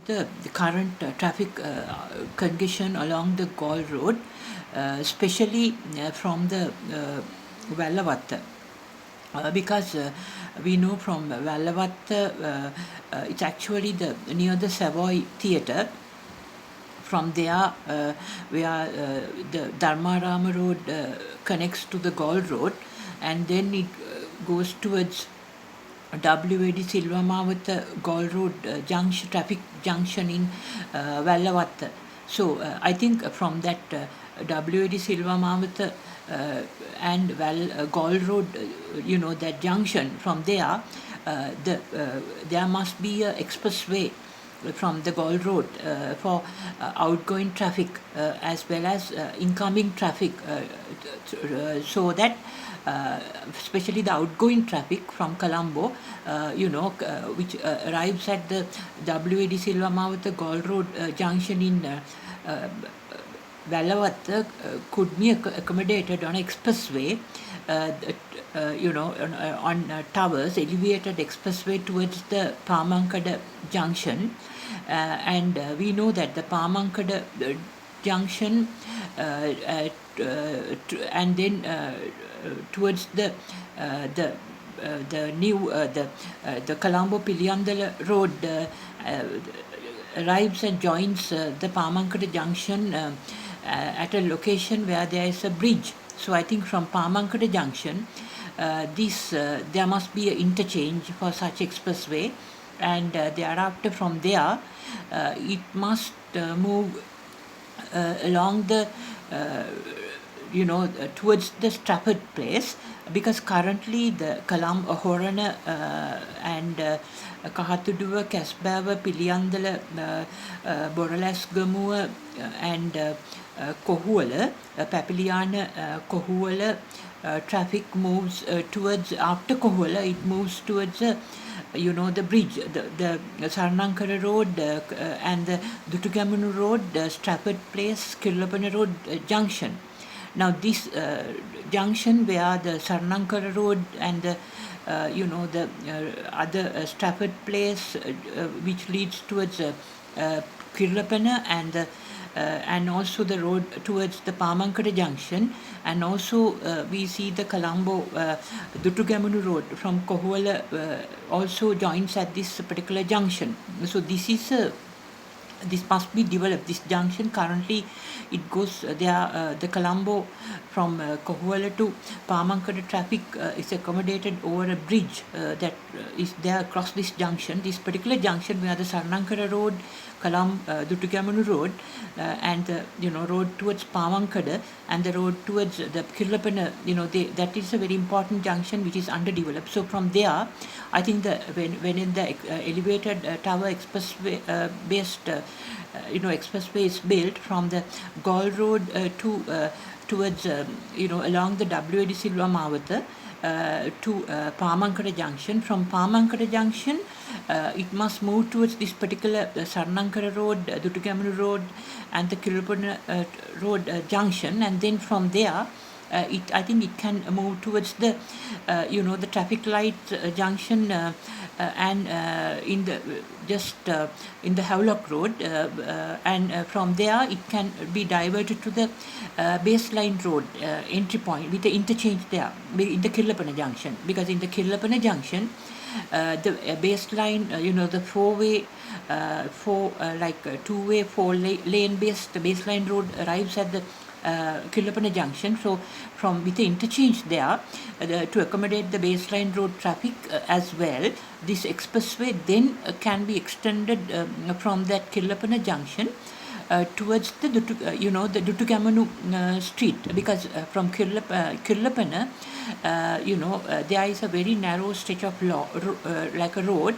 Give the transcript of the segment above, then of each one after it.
the current traffic congestion along the Gaul Road, especially from the Vallavatta. Because we know from Vallavatta, it's actually near the Savoy Theatre. From there, where the Dharmarama Road connects to the Gaul Road, and then it goes towards WAD Silva Mawatha Gaul Road junction, traffic junction in Vallavatta. So I think from that WAD Silva Mawatha and Gaul Road, that junction, from there, there must be an expressway from the Gaul Road for outgoing traffic as well as incoming traffic, so that especially the outgoing traffic from Colombo, which arrives at the WAD Silva Mawatha Gaul Road junction in Vallavatta, could be accommodated on expressway, on towers, elevated expressway towards the Pamankada junction. And we know that the Pamankada junction and then towards the new the Colombo Piliyandala Road arrives and joins the Pamankada junction at a location where there is a bridge. So I think from Pamankada junction, there must be an interchange for such expressway, and thereafter from there it must move along the towards the Strafford Place, because currently the Colombo Horana and Kahatuduwa, Kasbawa, Piliyandala, Boralasgamuwa and Kohuala, Papiliana, Kohuala, traffic moves towards, after Kohuala, it moves towards the bridge, the Sarnankara Road and the Dutugamunu Road, Strafford Place, Kirlapana Road junction. Now this junction where the Sarnankara Road and the the other Strafford Place, which leads towards Kirlapana, and also the road towards the Pamankada junction, and also we see the Colombo Dutugamunu Road from Kohuala also joins at this particular junction. So this must be developed. This junction currently, it goes there. The Colombo from Kohuala to Pamankada traffic is accommodated over a bridge that is there across this junction. This particular junction where the Sarnankara Road, Dutugamunu Road, and road towards Pamankada and the road towards the Kirlapana, that is a very important junction which is underdeveloped. So from there, I think when in the elevated tower expressway based expressway is built from the Gaul Road towards along the WAD Silva Mawatha to Pamankada junction. From Pamankada junction, it must move towards this particular Sarnankara Road, Dutugamunu Road, and the Kirlapana Road junction, and then from there, I think it can move towards the the traffic light junction and in the in the Havelock Road, and from there it can be diverted to the baseline road entry point with the interchange there in the Kirlapana junction, because in the Kirlapana junction the baseline, the four-way, two-way, four-lane based baseline road arrives at the Kirlapana junction. So from with the interchange there, to accommodate the baseline road traffic as well, this expressway then can be extended from that Kirlapana junction towards the Dutugamunu street, because from Kirlapana, there is a very narrow stretch of like a road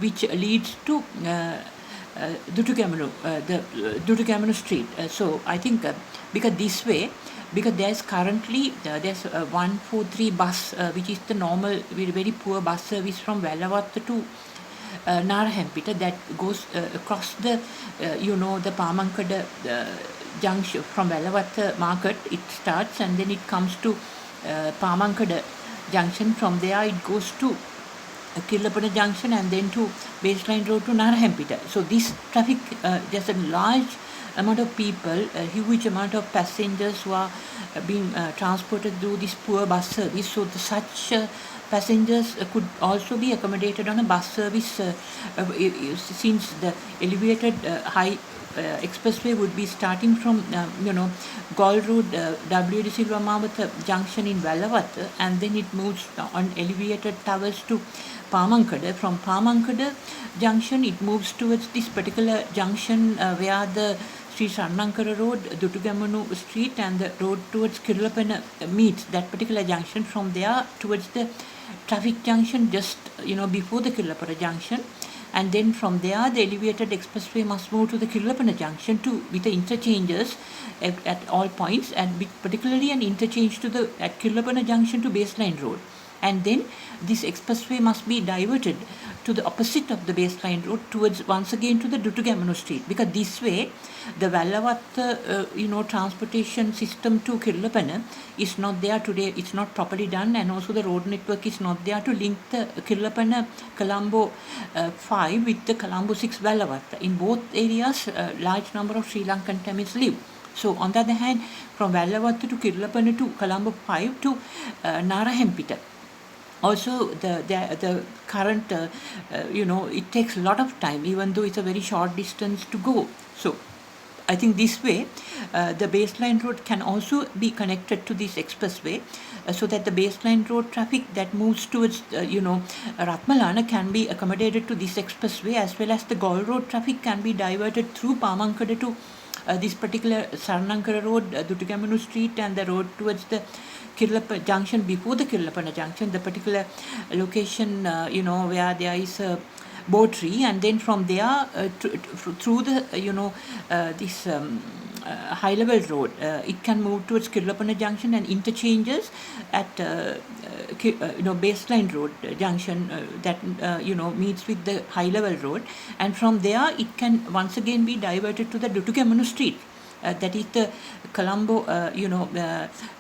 which leads to Dutugamunu, the Dutugamunu street. So I think because this way, because there's currently there's a 143 bus which is the normal very poor bus service from Vallavatta to Narahempita, that goes across the the Pamankada junction from Vallavatta market. It starts and then it comes to Pamankada junction. From there it goes to Kirlapana Junction and then to Baseline Road to Narahempita. So this traffic, there's a large amount of people, a huge amount of passengers who are being transported through this poor bus service. So such passengers could also be accommodated on a bus service since the elevated high expressway would be starting from Gol Road, W.D. Silva Mawatha junction in Vallavatta, and then it moves on elevated towers to Pamankada. From Pamankada junction it moves towards this particular junction where the Sri Sarnankara Road, Dutugamanu Street and the road towards Kirlapana meets that particular junction. From there towards the traffic junction just before the Kirlapana junction, and then from there the elevated expressway must move to the Kirlapana junction with the interchanges at all points, and particularly an interchange at Kirlapana junction to Baseline Road. And then this expressway must be diverted to the opposite of the Baseline Road towards once again to the Dutugamanu Street, because this way the Vallavatta transportation system to Kirlapana is not there today. It's not properly done, and also the road network is not there to link the Kirlapana Colombo 5 with the Colombo 6 Vallavatta. In both areas, large number of Sri Lankan Tamils live. So on the other hand, from Vallavatta to Kirlapana to Colombo 5 to Narahempita, also the current it takes a lot of time, even though it's a very short distance to go. So I think this way the Baseline Road can also be connected to this expressway, so that the Baseline Road traffic that moves towards Ratmalana can be accommodated to this expressway, as well as the Gol Road traffic can be diverted through Pamankada to this particular Sarnankara Road, Dutugamanu Street, and the road towards the Kirlapana junction before the Kirlapana junction, the particular location where there is a boat tree, and then from there through the this high level road it can move towards Kirlapana junction and interchanges at Baseline Road junction that meets with the high level road, and from there it can once again be diverted to the Dutugamanu Street. That is the Colombo,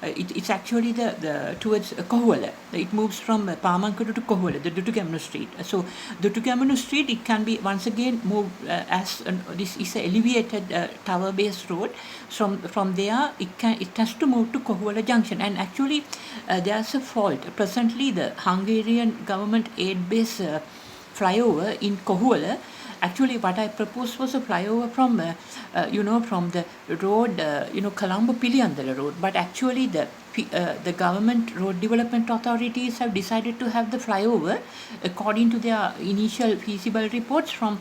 it's actually the towards Kohuala. It moves from Pamankadu to Kohuala, the Dutugamanu Street. So Dutugamanu Street, it can be once again moved as this is an elevated tower-based road. From there, it has to move to Kohuala Junction. And actually, there's a fault. Presently, the Hungarian government aid-based flyover in Kohuala. Actually, what I proposed was a flyover from the road, Colombo Piliandala Road. But actually, the government road development authorities have decided to have the flyover according to their initial feasible reports from,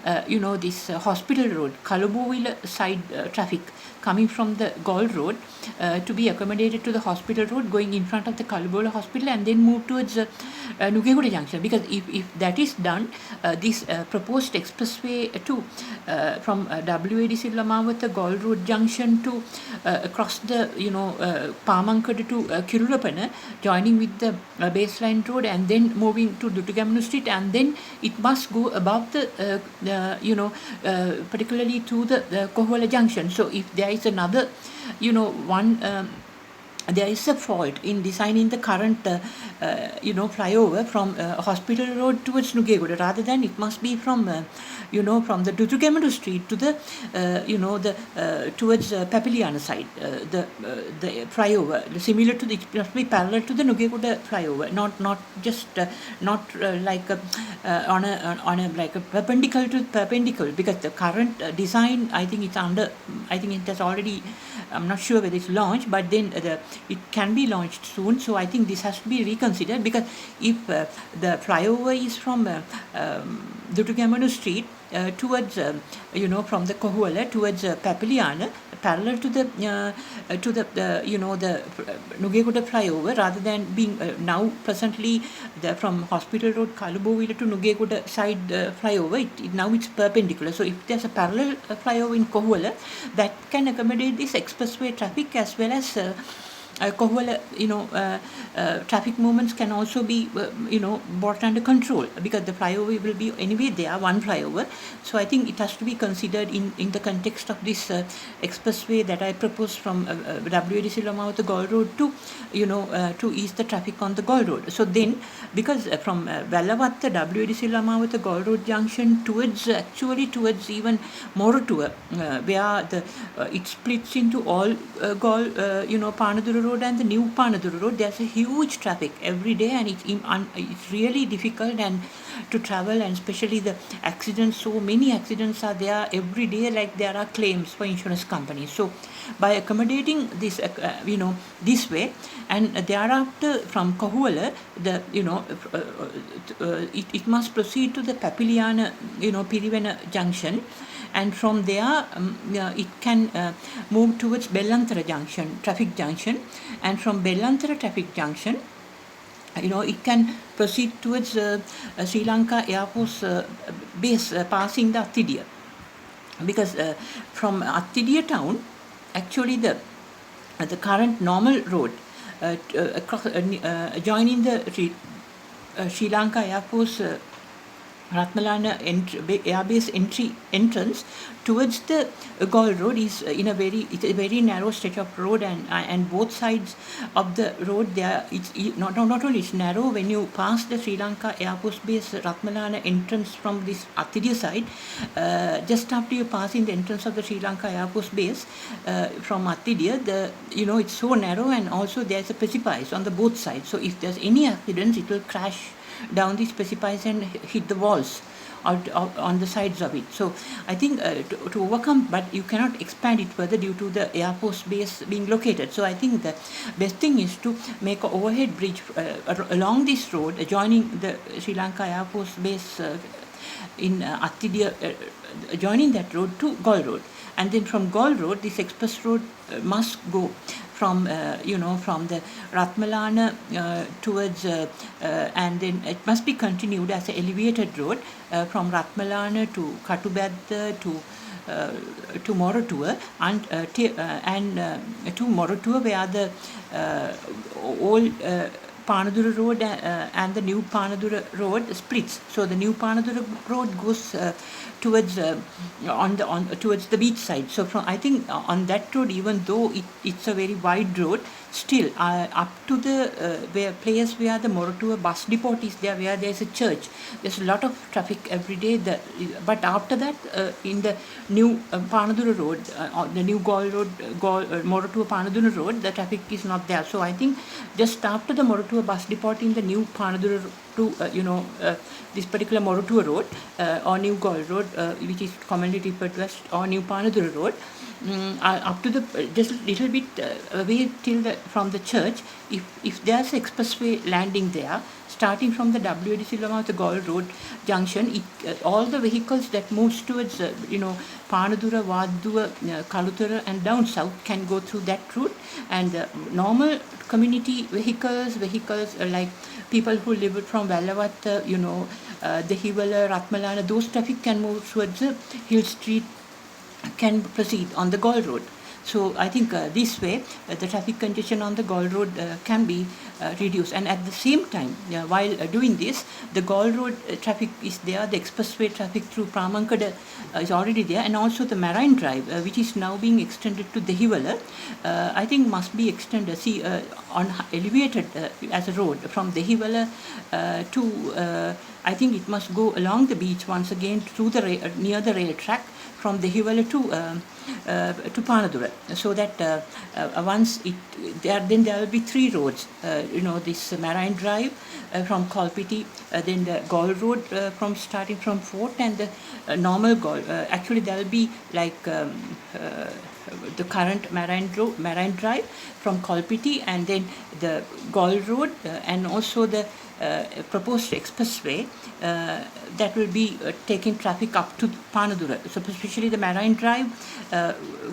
this hospital road, Colombo side traffic coming from the Gol Road to be accommodated to the hospital road going in front of the Kalbola Hospital, and then move towards Nugegoda Junction. Because if that is done, this proposed expressway from WAD Silva Mawatha Gol Road Junction to across the Pamankada to Kirulapana, joining with the Baseline Road, and then moving to Dutugamanu Street, and then it must go above the particularly to the Kohuala Junction. So if there is another there is a fault in designing the current flyover from Hospital Road towards Nugegoda, rather than it must be from from the Dutugamanu Street to the towards Papiliana side, the flyover similar to it must be parallel to the Nugegoda flyover, not just like on a like a perpendicular, because the current design, I think it has already, I'm not sure whether it's launched, but then it can be launched soon. So I think this has to be reconsidered, because if the flyover is from Dutugamanu Street towards from the Kohuala towards Papiliana, parallel to the Nugegoda flyover, rather than being now presently from Hospital Road Kalubowila to Nugegoda side flyover, now it's perpendicular. So if there's a parallel flyover in Kohuala, that can accommodate this expressway traffic, as well as Kohuala, traffic movements can also be, brought under control, because the flyover will be anyway there, one flyover. So I think it has to be considered in the context of this expressway that I proposed from WADC Lamawata Gol Road to, to ease the traffic on the Gol Road. So then, because from Vallavatta, WADC Lamawata Gol Road junction towards even Morotua, where it splits into all Gol, Panadura Road and the new Panadura Road. There's a huge traffic every day, and it's really difficult and to travel, and especially the accidents. So many accidents are there every day, like there are claims for insurance companies. So by accommodating this, this way, and thereafter from Kohuala, it must proceed to the Papiliana, Pirivena junction, and from there it can move towards Bellantara junction, traffic junction, and from Bellantara traffic junction, it can proceed towards Sri Lanka Air Force base, passing the Athidia, because from Athidia town, actually the current normal road across joining the Sri Lanka Air Force Ratmalana Air Base entrance towards the Gol Road is it's a very narrow stretch of road, and both sides of the road there, it's not only it's narrow. When you pass the Sri Lanka Air Force Base Ratmalana entrance from this Athidia side, just after you pass in the entrance of the Sri Lanka Air Force Base from Athidia, it's so narrow, and also there's a precipice on the both sides. So if there's any accidents, it will crash down these precipice and hit the walls out on the sides of it. So I think to overcome, but you cannot expand it further due to the Air Force base being located. So I think the best thing is to make an overhead bridge along this road, adjoining the Sri Lanka Air Force base in Athidia, joining that road to Gol Road. And then from Gol Road, this express road must go from from the Ratmalana towards and then it must be continued as an elevated road from Ratmalana to Katubadda to Morotua and to Morotua, where the old Panadura Road and the new Panadura Road splits. So the new Panadura Road goes towards towards the beach side. So I think on that road, even though it's a very wide road, still up to the place where the Morotua bus depot is there, where there's a church, there's a lot of traffic every day. But after that, in the new Panadura Road, the new Gol Road, Morotua Panadura Road, the traffic is not there. So I think just after the Morotua bus depot in the new Panadura to this particular Morotua Road or New Gol Road, which is commonly referred to as or New Panadura Road, up to the just little bit away from the church, if there's an expressway landing there, starting from the WADC Lamawata Gol Road junction, all the vehicles that moves towards Panadura, Vadua, Kalutara and down south can go through that route, and normal community vehicles like people who live from Vallavatta, the Hivala, Ratmalana, those traffic can move towards Hill Street, can proceed on the Gol Road. So I think this way the traffic congestion on the Gol Road can be reduced, and at the same time while doing this, the Gol Road traffic is there, the expressway traffic through Pramankada is already there, and also the Marine Drive which is now being extended to Dehiwala, I think must be extended, on elevated as a road from Dehiwala to I think it must go along the beach once again through the near the rail track from Dehiwala to Panadura, so that once then there will be three roads, this Marine Drive from Kolpiti, then the Gol Road from starting from Fort, and the normal Gol. Actually, there will be like the current Marine Drive from Kolpiti, and then the Gol Road, and also the proposed expressway that will be taking traffic up to Panadura. So especially the Marine Drive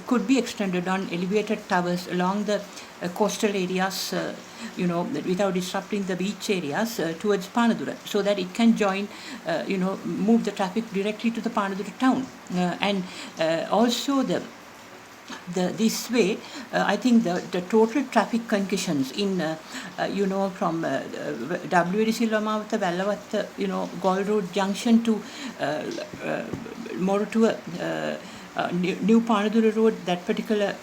could be extended on elevated towers along the coastal areas, without disrupting the beach areas towards Panadura, so that it can join, move the traffic directly to the Panadura town. And also this way, I think the total traffic congestions in, from WADC Lamavata, Valavatta, Gol Road Junction to more to New Panadura Road, that particular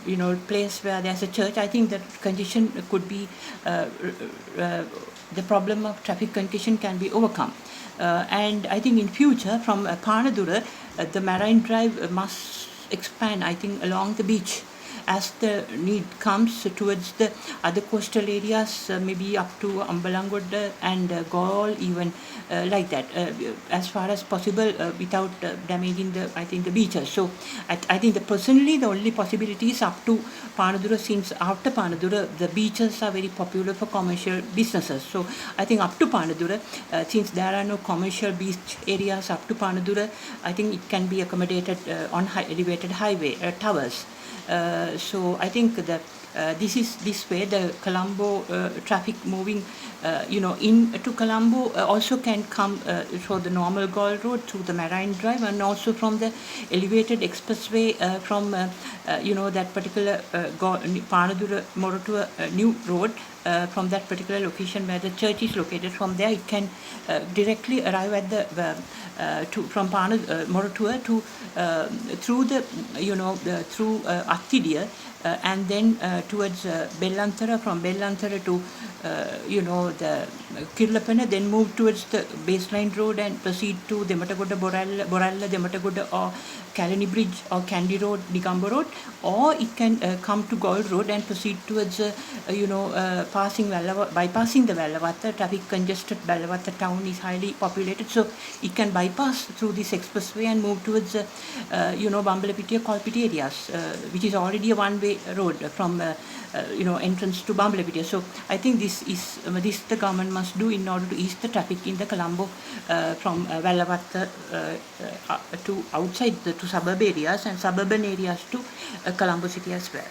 place where there's a church. I think that congestion could be the problem of traffic congestion can be overcome. And I think in future from Panadura, the Marine Drive must expand, I think, along the beach as the need comes towards the other coastal areas, maybe up to Ambalangoda and Gaul, even like that, as far as possible, without damaging the beaches. So I think personally the only possibility is up to Panadura, since after Panadura the beaches are very popular for commercial businesses. So I think up to Panadura, since there are no commercial beach areas up to Panadura, I think it can be accommodated on elevated highway towers. So I think that this way the Colombo traffic moving in to Colombo also can come through the normal Gaul Road, through the Marine Drive, and also from the elevated expressway from that particular Panadura Moratua New Road. From that particular location where the church is located, from there it can directly arrive at the from Moratua to through the through Athidia, and then towards Bellantara, from Bellantara to the Kirlapana, then move towards the baseline road and proceed to Dematagoda Boralla, Dematagoda, or Kalani Bridge, or Kandy Road, Nigambo Road, or it can come to Gaul Road and proceed towards bypassing the Valavatta. Traffic congested Valavatta town is highly populated, so it can bypass through this expressway and move towards Bambalapiti or Kolpiti areas, which is already a one-way road from entrance to Bambalapiti. So I think this the government must do in order to ease the traffic in the Colombo from Valavatta to outside to suburb areas and suburban areas to Colombo city as well.